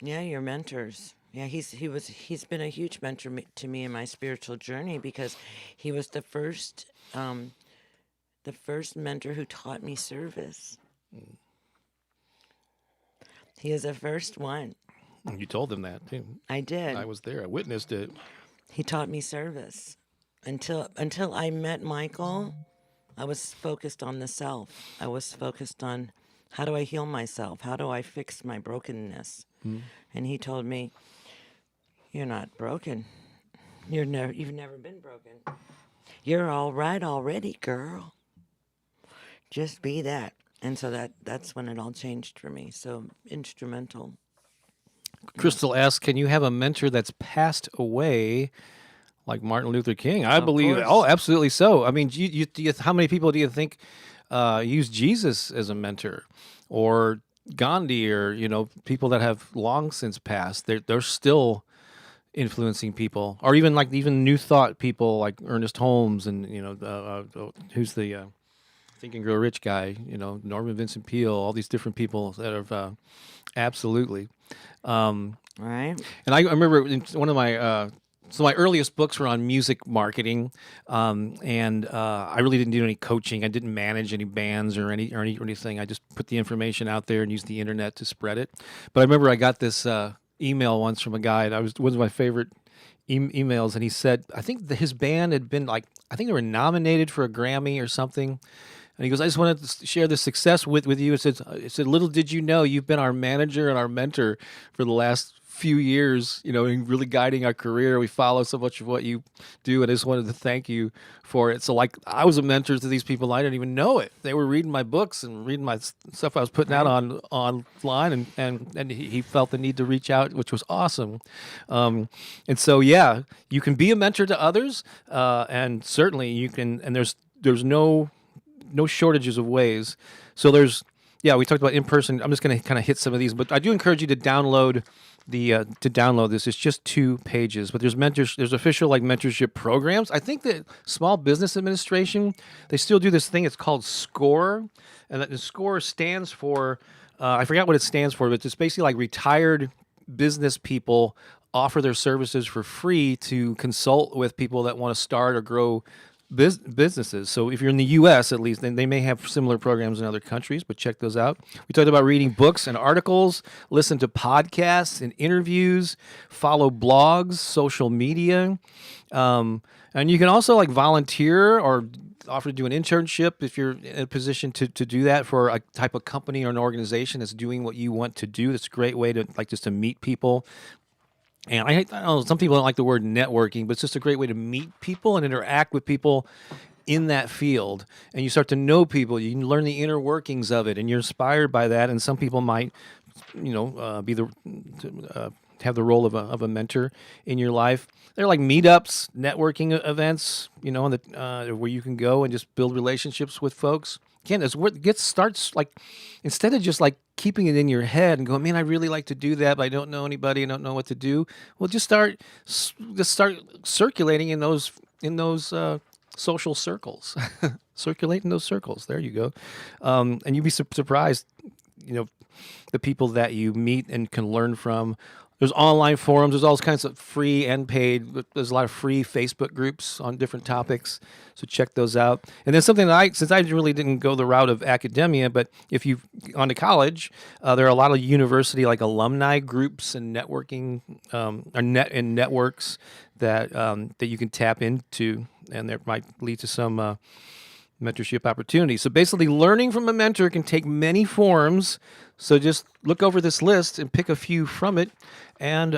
your mentors. Yeah, he's been a huge mentor to me in my spiritual journey because he was the first mentor who taught me service. He is the first one. You told them that too. I did. I was there. I witnessed it. He taught me service. Until I met Michael, I was focused on the self. I was focused on how do I heal myself? How do I fix my brokenness? And he told me, "You're not broken. You've never been broken. You're all right already, girl. Just be that." And so that's when it all changed for me. So instrumental. Crystal asks, "Can you have a mentor that's passed away?" Like Martin Luther King, I believe. Course. Oh, absolutely so. I mean, how many people do you think use Jesus as a mentor, or Gandhi, or people that have long since passed? They're still influencing people, or even New Thought people like Ernest Holmes, and who's the Think and Grow Rich guy? Norman Vincent Peale. All these different people that have absolutely. Right. And I remember in one of my. So my earliest books were on music marketing, and I really didn't do any coaching. I didn't manage any bands or anything. I just put the information out there and used the internet to spread it. But I remember I got this email once from a guy, and it was one of my favorite emails. And he said, I think his band had been I think they were nominated for a Grammy or something. And he goes, "I just wanted to share this success with you." It said, "Little did you know, you've been our manager and our mentor for the last few years, in really guiding our career. We follow so much of what you do, and I just wanted to thank you for it." So I was a mentor to these people. I didn't even know it. They were reading my books and reading my stuff I was putting out online, and he felt the need to reach out, which was awesome. And so, yeah, you can be a mentor to others, and certainly you can, and there's no shortages of ways. So we talked about in person. I'm just going to kind of hit some of these, but I do encourage you to download this. It's just 2 pages, but there's official mentorship programs. I think that Small Business Administration, they still do this thing. It's called SCORE, and the SCORE stands for I forgot what it stands for, but it's basically retired business people offer their services for free to consult with people that want to start or grow businesses. So if you're in the U.S. at least, then they may have similar programs in other countries, but check those out. We talked about reading books and articles, listen to podcasts and interviews, follow blogs, social media, and you can also volunteer or offer to do an internship if you're in a position to do that for a type of company or an organization that's doing what you want to do. That's a great way to just to meet people. And I don't know, some people don't like the word networking, but it's just a great way to meet people and interact with people in that field. And you start to know people. You can learn the inner workings of it, and you're inspired by that. And some people might, have the role of a mentor in your life. They're like meetups, networking events, where you can go and just build relationships with folks. Again, it's where it starts, instead of just keeping it in your head and going, "Man, I really like to do that, but I don't know anybody, I don't know what to do." Well, just start circulating in those social circles. Circulate in those circles. There you go. And you'd be surprised, the people that you meet and can learn from. There's online forums. There's all kinds of free and paid. But there's a lot of free Facebook groups on different topics, so check those out. And then something that since I really didn't go the route of academia, but if you've gone to college, there are a lot of university alumni groups and networking and networks that you can tap into, and that might lead to some mentorship opportunities. So basically, learning from a mentor can take many forms. So just look over this list and pick a few from it, and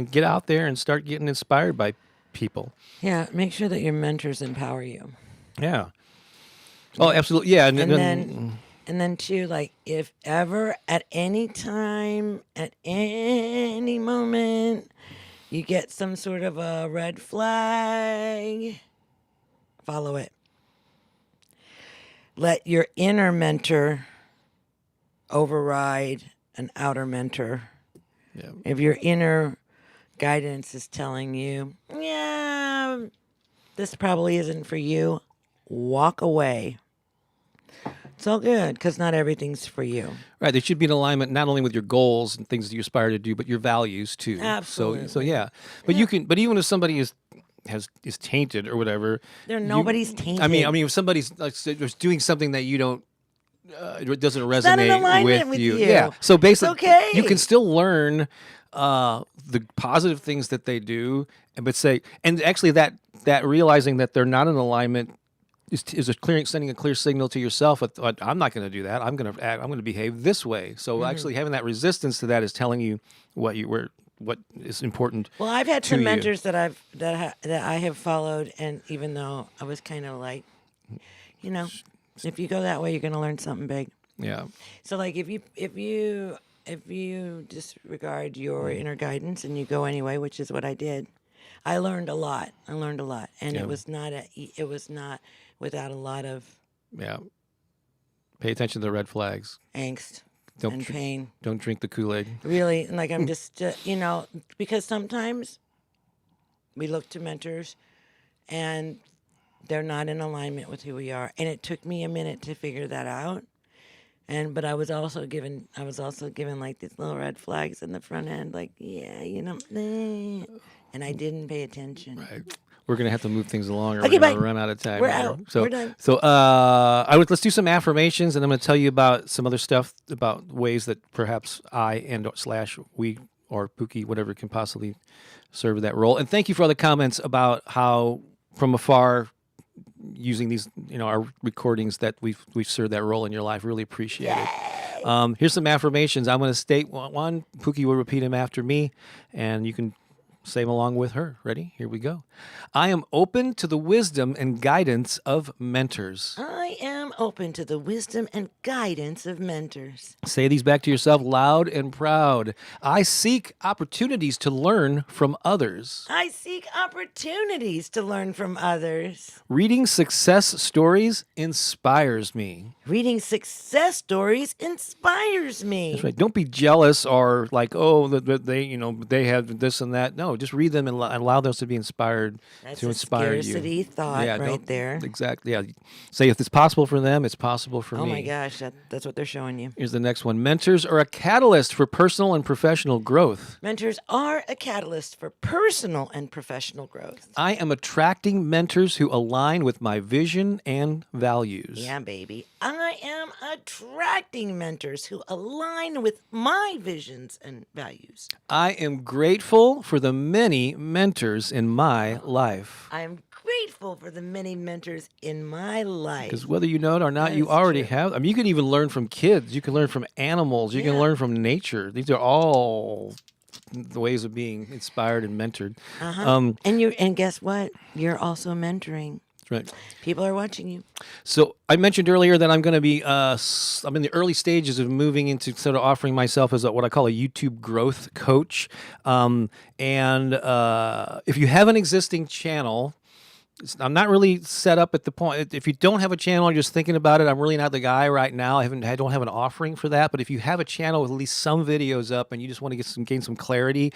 get out there and start getting inspired by people. Yeah, make sure that your mentors empower you. Yeah. Oh, absolutely. Yeah. And then too, like if ever at any time, at any moment, you get some sort of a red flag, follow it. Let your inner mentor override an outer mentor. Yeah. If your inner guidance is telling you, yeah, this probably isn't for you, walk away. It's all good because not everything's for you. Right. There should be an alignment not only with your goals and things that you aspire to do, but your values too. Absolutely. So yeah. But you can. But even if somebody is tainted or whatever, Nobody's tainted. I mean, if somebody's like doing something that you don't. It doesn't not in resonate alignment with with you. Yeah. So basically, It's okay. you can still learn the positive things that they do, and actually that realizing that they're not in alignment is sending a clear signal to yourself. I'm not going to do that. I'm going to behave this way. So actually having that resistance to that is telling you what is important. Well, I've had some you. mentors that I have followed, and even though I was kind of like, if you go that way, you're going to learn something big. Yeah. So like if you disregard your inner guidance and you go anyway, which is what I did, I learned a lot. And Yeah. it was not without a lot of Pay attention to the red flags. angst Don't and pain. Don't drink the Kool-Aid. Really, and like I'm just because sometimes we look to mentors and they're not in alignment with who we are, and it took me a minute to figure that out. But I was also given like these little red flags in the front end, like and I didn't pay attention. Right. We're gonna have to move things along, or Okay, we're gonna bye. run out of time. We're out. So, We're done. So, let's do some affirmations, and I'm gonna tell you about some other stuff about ways that perhaps I and / we or Pooki, whatever, can possibly serve that role. And thank you for all the comments about how from afar, using these, our recordings, that we've served that role in your life. Really appreciate it. Here's some affirmations. I'm going to state one. Pooki will repeat them after me, and you can say them along with her. Ready? Here we go. I am open to the wisdom and guidance of mentors. I am open to the wisdom and guidance of mentors. Say these back to yourself loud and proud. I seek opportunities to learn from others. I seek opportunities to learn from others. Reading success stories inspires me. Reading success stories inspires me. That's right. Don't be jealous or like, oh, they have this and that. No, just read them and allow those to be inspired. That's to a inspire you. scarcity thought right there. Exactly. Yeah. Say if it's possible for them, it's possible for me. Oh my gosh, that's what they're showing you. Here's the next one. Mentors are a catalyst for personal and professional growth. Mentors are a catalyst for personal and professional growth. I am attracting mentors who align with my vision and values. Yeah, baby. I am attracting mentors who align with my visions and values. I am grateful for the many mentors in my life. I am grateful for the many mentors in my life. Because whether you know it or not, That you is already true. have. I mean, you can even learn from kids. You can learn from animals. You can Yeah. learn from nature. These are all the ways of being inspired and mentored. And guess what? You're also mentoring. Right. People are watching you. So I mentioned earlier that I'm going to be, I'm in the early stages of moving into sort of offering myself as what I call a YouTube growth coach. If you have an existing channel, I'm not really set up at the point. If you don't have a channel, you're just thinking about it. I'm really not the guy right now. I don't have an offering for that. But if you have a channel with at least some videos up and you just want to gain some clarity,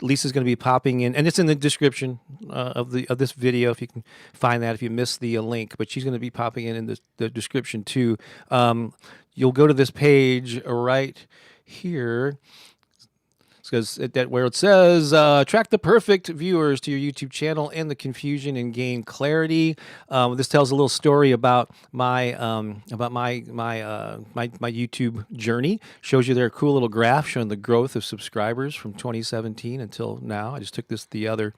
Lisa's going to be popping in, and it's in the description of this video if you can find that. If you missed the link, but she's going to be popping in the description too. You'll go to this page right here. Because where it says attract the perfect viewers to your YouTube channel, end the confusion and gain clarity. This tells a little story about my YouTube journey. Shows you there a cool little graph showing the growth of subscribers from 2017 until now. I just took this the other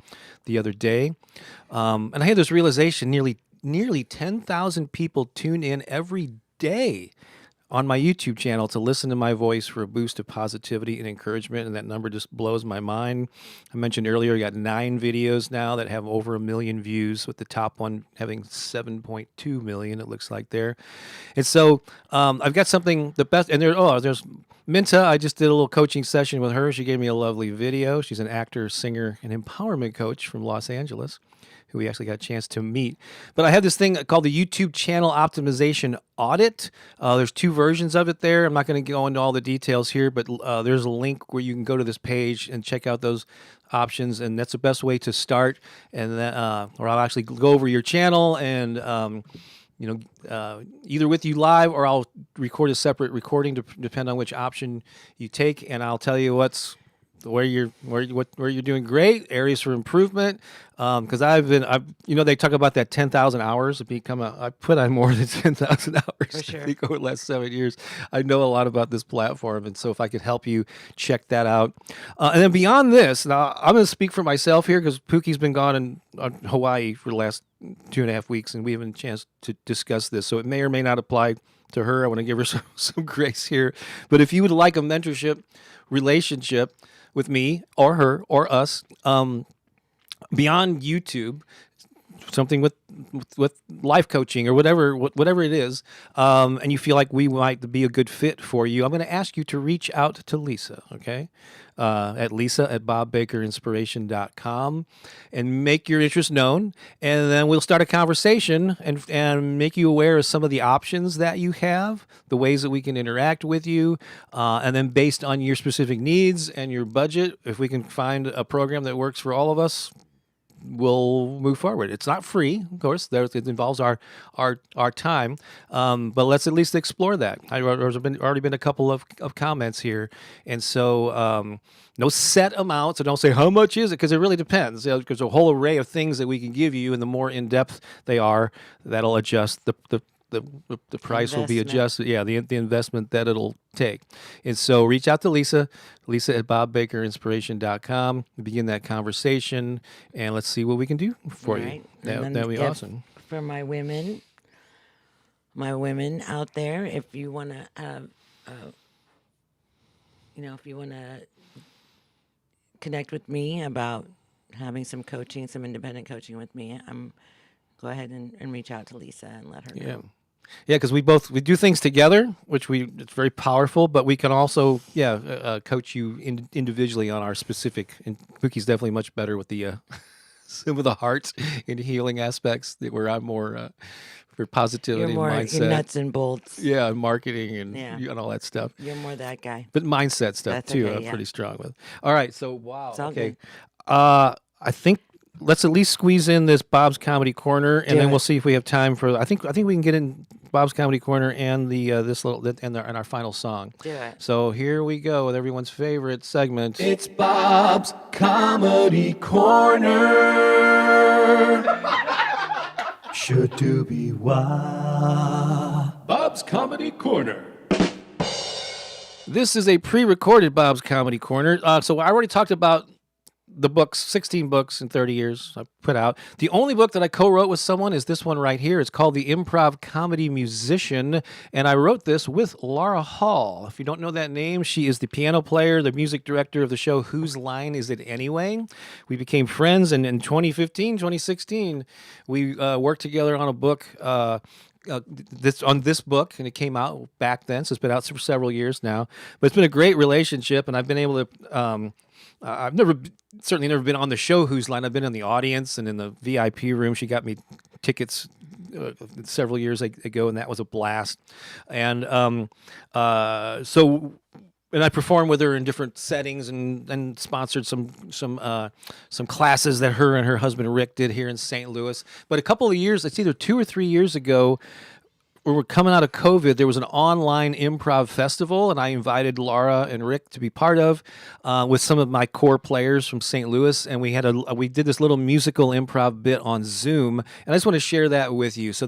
day, and I had this realization: nearly 10,000 people tune in every day on my YouTube channel to listen to my voice for a boost of positivity and encouragement. And that number just blows my mind. I mentioned earlier, I got 9 videos now that have over 1 million views, with the top one having 7.2 million, it looks like there. And so I've got something, the best, and there's Minta. I just did a little coaching session with her. She gave me a lovely video. She's an actor, singer, and empowerment coach from Los Angeles, who we actually got a chance to meet. But I have this thing called the YouTube channel optimization audit. There's 2 versions of it there. I'm not going to go into all the details here, but there's a link where you can go to this page and check out those options, and that's the best way to start. And then, or I'll actually go over your channel and either with you live, or I'll record a separate recording to depend on which option you take, and I'll tell you where you're doing great, areas for improvement. Because they talk about that 10,000 hours to become I put on more than 10,000 hours. For sure. I think over the last 7 years. I know a lot about this platform, and so if I could help you, check that out. And then beyond this, now I'm going to speak for myself here, because Pooki's been gone in Hawaii for the last 2.5 weeks, and we haven't had a chance to discuss this, so it may or may not apply to her. I want to give her some grace here. But if you would like a mentorship relationship with me or her or us, beyond YouTube, something with life coaching or whatever it is, and you feel like we might be a good fit for you, I'm going to ask you to reach out to Lisa, okay? At lisa@bobbakerinspiration.com, and make your interest known, and then we'll start a conversation and make you aware of some of the options that you have, the ways that we can interact with you, and then based on your specific needs and your budget, if we can find a program that works for all of us, we'll move forward. It's not free, of course. It involves our time, but let's at least explore that. There's already been a couple of comments here, and so no set amount. So don't say how much is it, because it really depends. There's a whole array of things that we can give you, and the more in depth they are, that'll adjust the price will be adjusted. Yeah, the investment that it'll take. And so reach out to Lisa at bobbakerinspiration.com. Begin that conversation, and let's see what we can do for you. That'd be awesome. For my women out there, if you want to have, if you want to connect with me about having some coaching, some independent coaching with me, go ahead and reach out to Lisa and let her know. Yeah, because we do things together, it's very powerful. But we can also coach you individually on our specific. And Pookie's definitely much better with the some of the heart and healing aspects, where I'm more for positivity and mindset. You're nuts and bolts. Yeah, and marketing and all that stuff. You're more that guy. But mindset stuff That's too, okay, I'm pretty strong with. All right, so wow. It's all okay. good. I think let's at least squeeze in this Bob's Comedy Corner, and then we'll see if we have time for. I think we can get in Bob's Comedy Corner and and our final song. Do it. So here we go with everyone's favorite segment. It's Bob's Comedy Corner. Should do be why. Bob's Comedy Corner. This is a pre-recorded Bob's Comedy Corner. So I already talked about the books, 16 books in 30 years I put out. The only book that I co-wrote with someone is this one right here. It's called The Improv Comedy Musician, and I wrote this with Laura Hall. If you don't know that name, she is the piano player, the music director of the show Whose Line Is It Anyway? We became friends, and in 2016, we worked together on a book, this book, and it came out back then, so it's been out for several years now. But it's been a great relationship, and I've been able to. I've certainly never been on the show Whose Line. I've been in the audience and in the VIP room. She got me tickets several years ago, and that was a blast. And I performed with her in different settings and sponsored some classes that her and her husband Rick did here in St. Louis. But a couple of years, it's either 2 or 3 years ago, when we're coming out of COVID, there was an online improv festival, and I invited Laura and Rick to be part of, with some of my core players from St. Louis, and we did this little musical improv bit on Zoom, and I just want to share that with you. So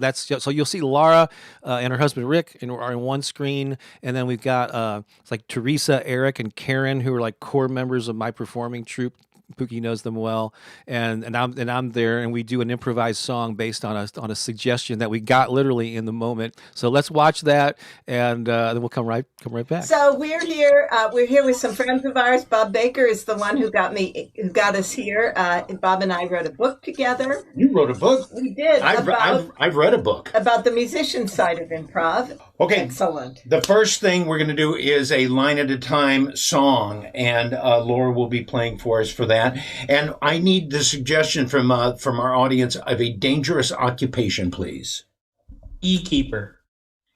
you'll see Laura and her husband Rick are in one screen, and then we've got it's like Teresa, Eric, and Karen, who are like core members of my performing troupe, Pooki knows them well, and I'm there, and we do an improvised song based on a suggestion that we got literally in the moment. So let's watch that, and then we'll come right back. So we're here. We're here with some friends of ours. Bob Baker is the one who got us here. Bob and I wrote a book together. You wrote a book? We did. I've read a book about the musician side of improv. Okay. Excellent. The first thing we're going to do is a line at a time song, and Laura will be playing for us for that. And I need the suggestion from our audience of a dangerous occupation, please. Beekeeper.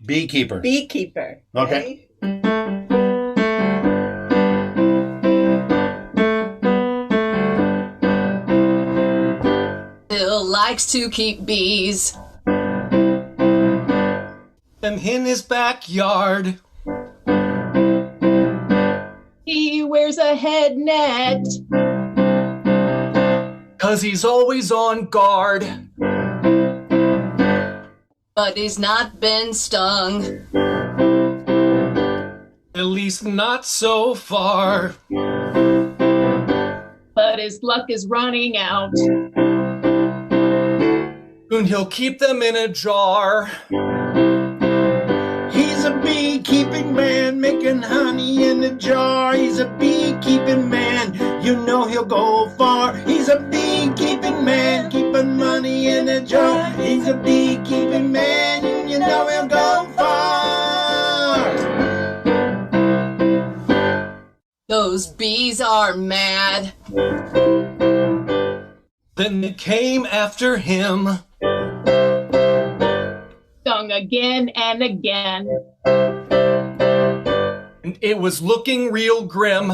Beekeeper. Beekeeper. Okay. Bill likes to keep bees. Them in his backyard. He wears a head net. 'Cause he's always on guard. But he's not been stung. At least not so far. But his luck is running out. Soon he'll keep them in a jar. He's a beekeeping man, making honey in a jar. He's a beekeeping man, you know he'll go far. He's a beekeeping man, keeping money in a jar. He's a beekeeping man, you know he'll go far. Those bees are mad. Then they came after him. Stung again and again. And it was looking real grim.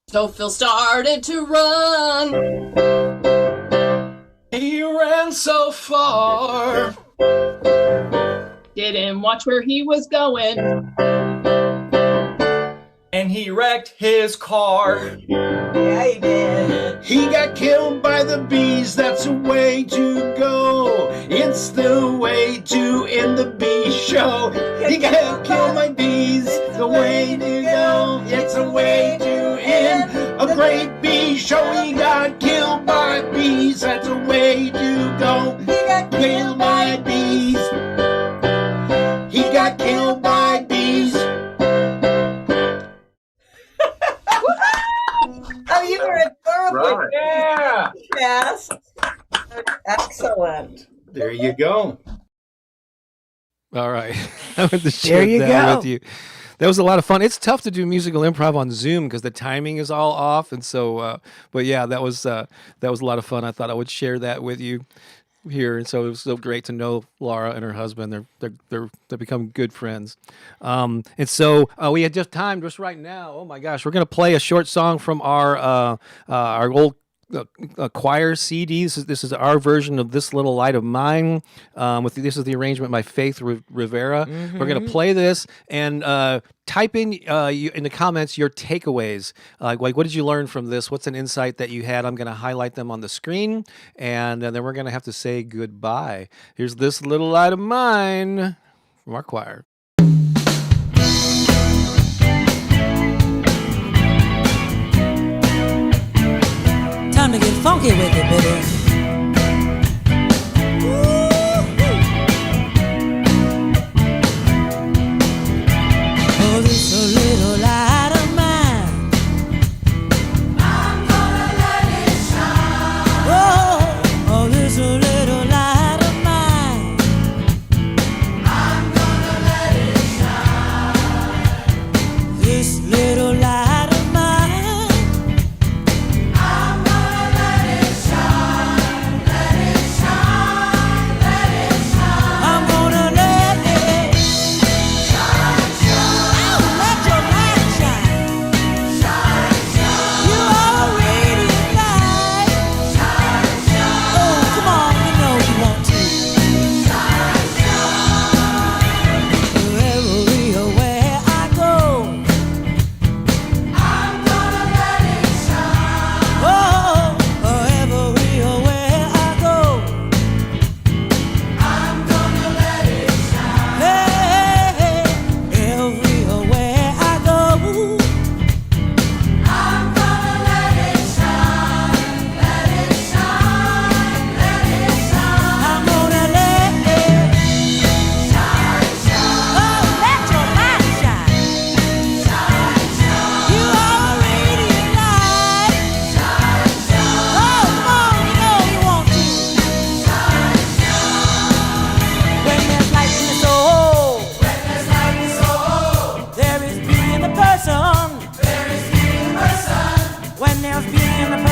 So Phil started to run. He ran so far. Didn't watch where he was going. And he wrecked his car. Yeah, he did. He got killed by the bees, that's the way to go. It's the way to end the bee show. He got killed by bees, the way to go. It's the way to end a great bee show. He got killed by bees, that's the way to go. He got killed by bees. He got killed by bees. Oh, you were adorable. Right. Yeah. Yes. Excellent. There you go. All right. I wanted to share you that go. with you. That was a lot of fun. It's tough to do musical improv on Zoom because the timing is all off, and so. But yeah, that was a lot of fun. I thought I would share that with you here, and so it was so great to know Laura and her husband. They've become good friends, and so we had just time just right now. Oh my gosh, we're gonna play a short song from our old choir CD. This is our version of This Little Light of Mine. This is the arrangement by Faith Rivera. We're gonna play this and type in the comments your takeaways. Like what did you learn from this? What's an insight that you had? I'm gonna highlight them on the screen, and then we're gonna have to say goodbye. Here's This Little Light of Mine from our choir. Time to get funky with it, baby. Oh, this a little light of mine. I'm gonna let it shine. Oh, this a little light of mine. I'm gonna let it shine. This little light of mine. I'm gonna let it shine.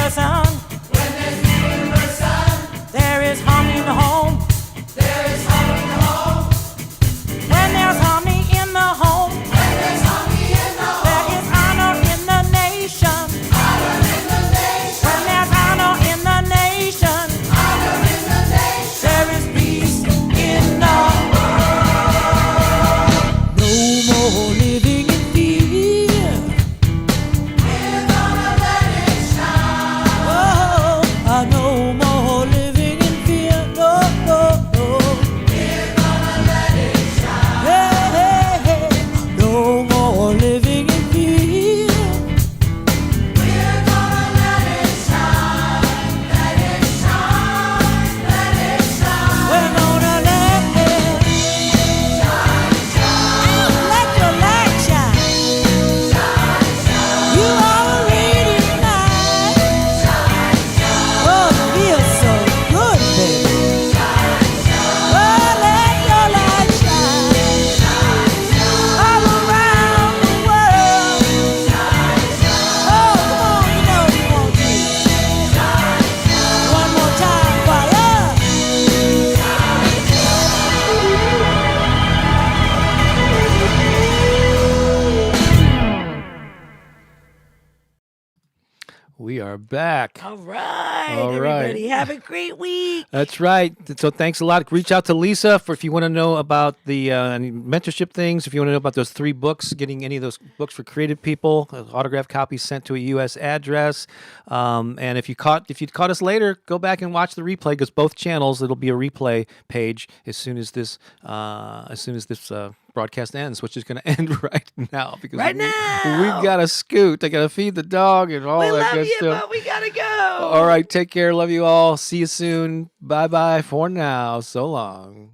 person. When there's universe, there is harmony in the home. There is harmony in the home. When there's harmony in the home. When there's harmony in the home. There is honor in the nation. Honor in the nation. When there's honor in the nation. Honor in the nation. There is peace in the world. No more living in fear. We're gonna let it shine. Oh, no more living in fear. No, no, no. We're gonna let it shine. Hey, hey, hey. No more living in fear. We're gonna let it shine. Let it shine. Let it shine. We're gonna let it shine. Shine. Let your light shine. Shine, shine. You are a radiant light. Shine, shine. Oh, it feels so good, baby. Shine, shine. Oh, let your light shine. Shine, shine. All around the world. Shine, shine. Oh, come on, you know you want to. Shine, shine. One more time, choir. We are back. All right, All right. everybody. Have a great week. That's right. So thanks a lot. Reach out to Lisa if you want to know about the any mentorship things. If you want to know about those 3 books, getting any of those books for creative people, autographed copies sent to a U.S. address. And if you caught us later, go back and watch the replay because both channels it'll be a replay page as soon as this broadcast ends, which is going to end right now because Right now. we've got to scoot. I got to feed the dog and all We that love good you, stuff. but we gotta go. All right, take care. Love you all. See you soon. Bye bye for now. So long.